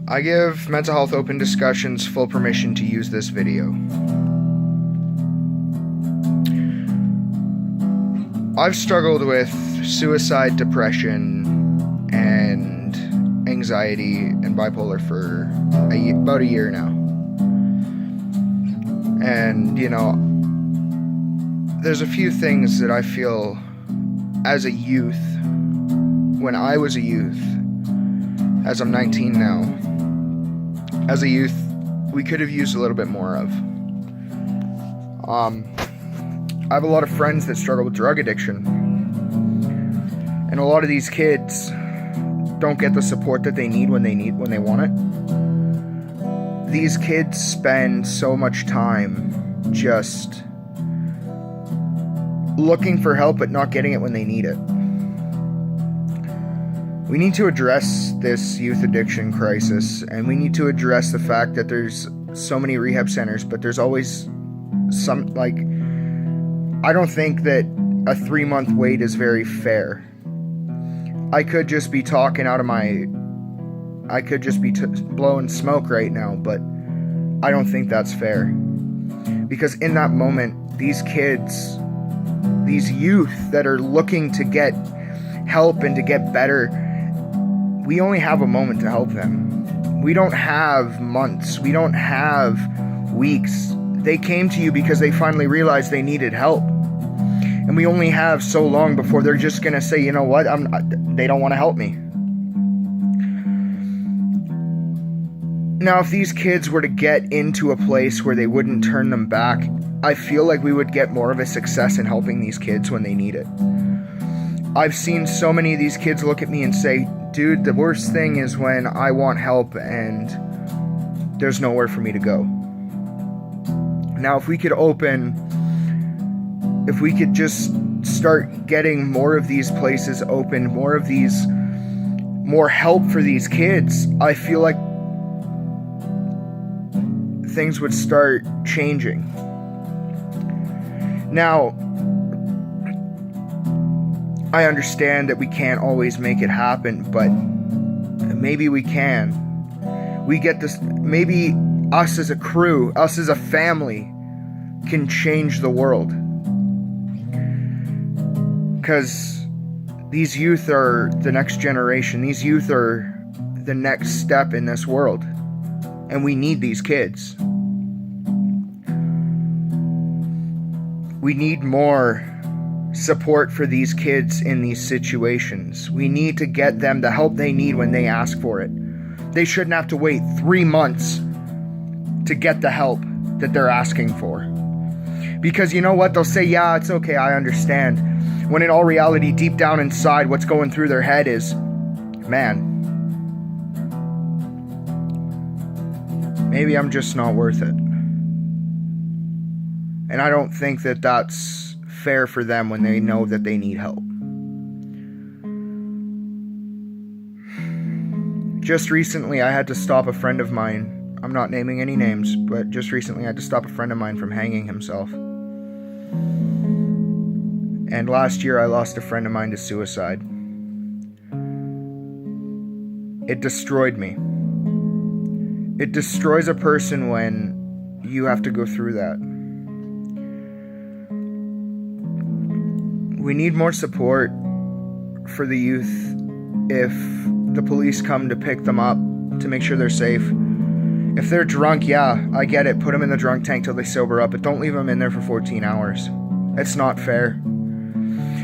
I give Mental Health Open Discussions full permission to use this video. I've struggled with suicide, depression, and anxiety and bipolar for about a year now. And, there's a few things that I feel as a youth, when I was a youth, as I'm 19 now, as a youth, we could have used a little bit more of. I have a lot of friends that struggle with drug addiction, and a lot of these kids don't get the support that they need when they want it. These kids spend so much time just looking for help but not getting it when they need it. We need to address this youth addiction crisis, and we need to address the fact that there's so many rehab centers, but there's always some, I don't think that a 3-month wait is very fair. I could just be talking out of I could just be blowing smoke right now, but I don't think that's fair. Because in that moment, these kids, these youth that are looking to get help and to get better, we only have a moment to help them. We don't have months. We don't have weeks. They came to you because they finally realized they needed help. And we only have so long before they're just going to say, you know what, they don't want to help me. Now, if these kids were to get into a place where they wouldn't turn them back, I feel like we would get more of a success in helping these kids when they need it. I've seen so many of these kids look at me and say, dude, the worst thing is when I want help and there's nowhere for me to go. Now, if we could just start getting more of these places open, more help for these kids, I feel like things would start changing. Now, I understand that we can't always make it happen, but maybe we can. We get this, maybe us as a crew, us as a family can change the world. Because these youth are the next generation. These youth are the next step in this world. And we need these kids. We need more support for these kids in these situations. We need to get them the help they need when they ask for it. They shouldn't have to wait 3 months to get the help that they're asking for. Because you know what? They'll say, yeah, it's okay, I understand. When in all reality, deep down inside, what's going through their head is, man, maybe I'm just not worth it. And I don't think that that's fair for them when they know that they need help. Just recently, I had to stop a friend of mine. I'm not naming any names, but just recently I had to stop a friend of mine from hanging himself. And last year, I lost a friend of mine to suicide. It destroyed me. It destroys a person when you have to go through that. We need more support for the youth if the police come to pick them up to make sure they're safe. If they're drunk, yeah, I get it. Put them in the drunk tank till they sober up, but don't leave them in there for 14 hours. It's not fair.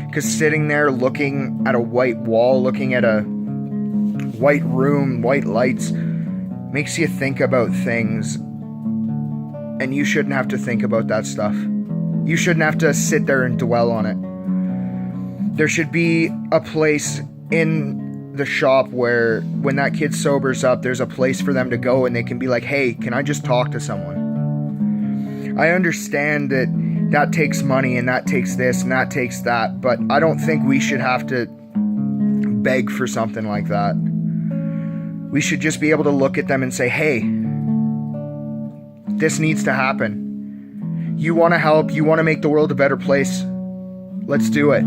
Because sitting there looking at a white wall, looking at a white room, white lights, makes you think about things. And you shouldn't have to think about that stuff. You shouldn't have to sit there and dwell on it. There should be a place in the shop where when that kid sobers up, there's a place for them to go and they can be like, hey, can I just talk to someone? I understand that takes money and that takes this and that takes that, but I don't think we should have to beg for something like that. We should just be able to look at them and say, hey, this needs to happen. You want to help, you want to make the world a better place. Let's do it.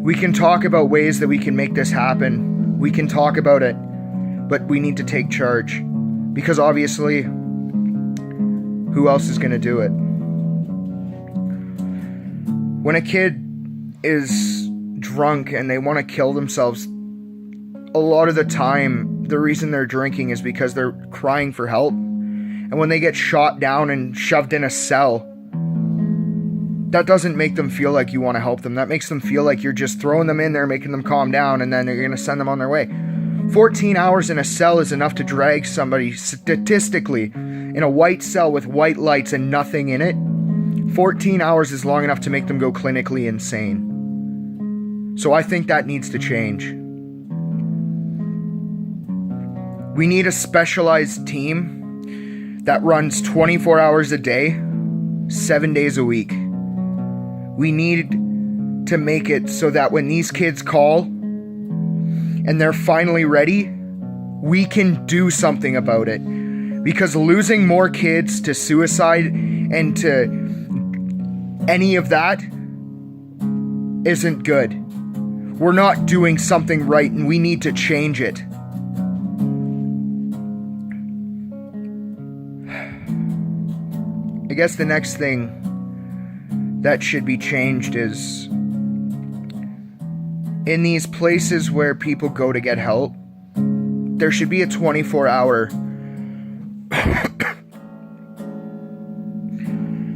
We can talk about ways that we can make this happen. We can talk about it. but we need to take charge, because obviously, who else is going to do it? When a kid is drunk and they want to kill themselves, a lot of the time, the reason they're drinking is because they're crying for help. And when they get shot down and shoved in a cell, that doesn't make them feel like you want to help them. That makes them feel like you're just throwing them in there, making them calm down, and then you're going to send them on their way. 14 hours in a cell is enough to drag somebody, statistically, in a white cell with white lights and nothing in it. 14 hours is long enough to make them go clinically insane. So I think that needs to change. We need a specialized team that runs 24 hours a day, 7 days a week. We need to make it so that when these kids call and they're finally ready, we can do something about it. Because losing more kids to suicide and to any of that isn't good. We're not doing something right, and we need to change it. I guess the next thing that should be changed is, in these places where people go to get help, there should be a 24-hour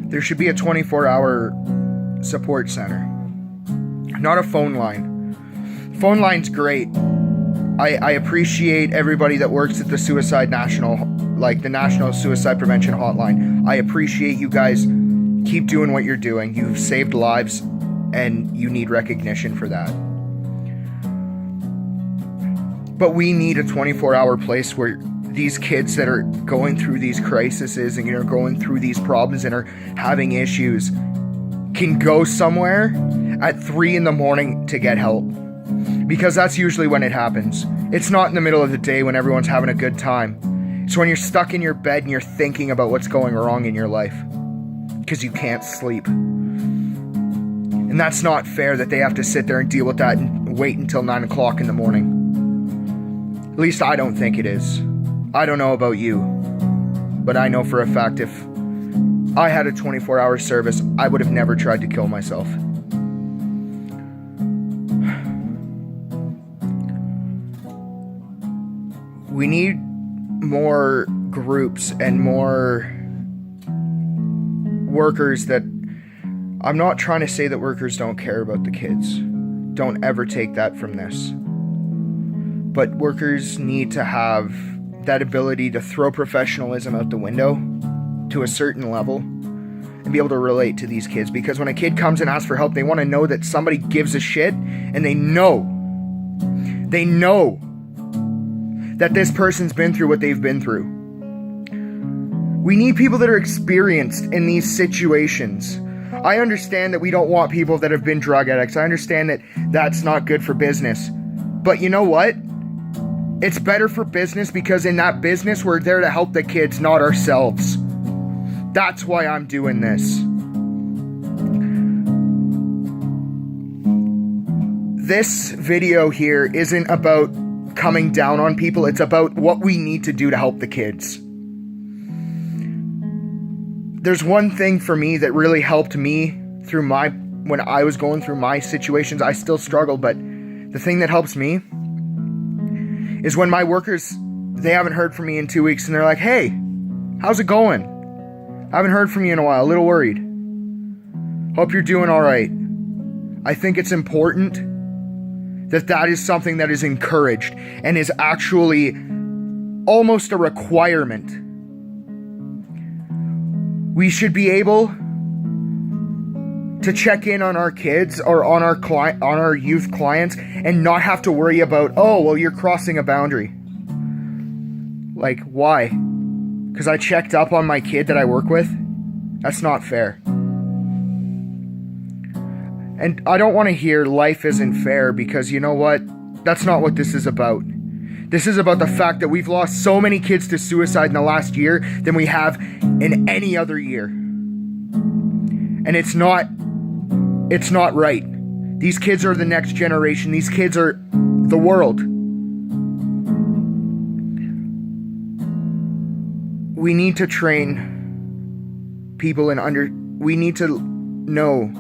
there should be a 24-hour support center, not a phone line. Phone line's great. I appreciate everybody that works at the the National Suicide Prevention Hotline. I appreciate you guys. Keep doing what you're doing. You've saved lives, and you need recognition for that. But we need a 24-hour place where these kids that are going through these crises and are going through these problems and are having issues can go somewhere at 3 a.m. to get help. Because that's usually when it happens. It's not in the middle of the day when everyone's having a good time. It's when you're stuck in your bed and you're thinking about what's going wrong in your life. Because you can't sleep. And that's not fair that they have to sit there and deal with that and wait until 9 o'clock in the morning. At least I don't think it is. I don't know about you. But I know for a fact if I had a 24-hour service, I would have never tried to kill myself. We need more groups and more workers that... I'm not trying to say that workers don't care about the kids. Don't ever take that from this. But workers need to have that ability to throw professionalism out the window to a certain level and be able to relate to these kids. Because when a kid comes and asks for help, they want to know that somebody gives a shit, and they know that this person's been through what they've been through. We need people that are experienced in these situations. I understand that we don't want people that have been drug addicts. I understand that that's not good for business. But you know what? It's better for business because in that business, we're there to help the kids, not ourselves. That's why I'm doing this. This video here isn't about coming down on people. It's about what we need to do to help the kids. There's one thing for me that really helped me through when I was going through my situations. I still struggle, but the thing that helps me is when my workers, they haven't heard from me in 2 weeks and they're like, "Hey, how's it going? I haven't heard from you in a while, a little worried. Hope you're doing all right." I think it's important that is something that is encouraged and is actually almost a requirement. We should be able to check in on our kids or on our youth clients and not have to worry about, "Oh, well, you're crossing a boundary." Like, why? Because I checked up on my kid that I work with? That's not fair. And I don't want to hear life isn't fair, because you know what? That's not what this is about. This is about the fact that we've lost so many kids to suicide in the last year than we have in any other year. And it's not right. These kids are the next generation. These kids are the world. we need to train people we need to know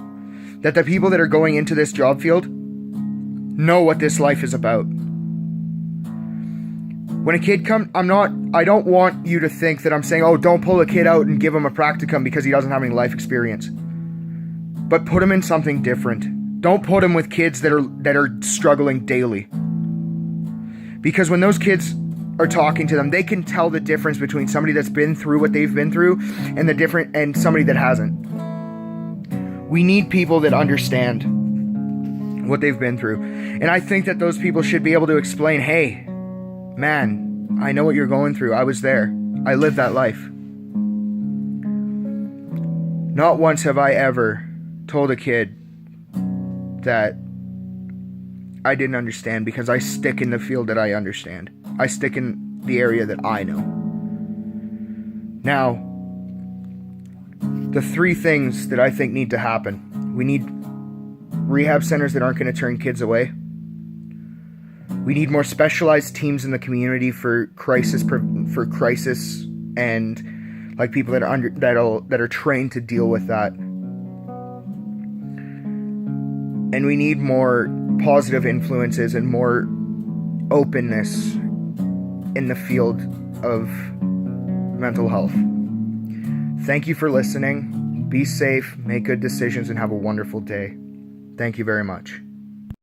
that the people that are going into this job field know what this life is about. When a kid I don't want you to think that I'm saying, oh, don't pull a kid out and give him a practicum because he doesn't have any life experience. But put him in something different. Don't put him with kids that are struggling daily. Because when those kids are talking to them, they can tell the difference between somebody that's been through what they've been through and somebody that hasn't. We need people that understand what they've been through. And I think that those people should be able to explain, hey, man, I know what you're going through. I was there. I lived that life. Not once have I ever told a kid that I didn't understand, because I stick in the field that I understand. I stick in the area that I know. Now, the 3 things that I think need to happen. We need rehab centers that aren't going to turn kids away. We need more specialized teams in the community for crisis and like people that are trained to deal with that. And we need more positive influences and more openness in the field of mental health. Thank you for listening. Be safe, make good decisions, and have a wonderful day. Thank you very much.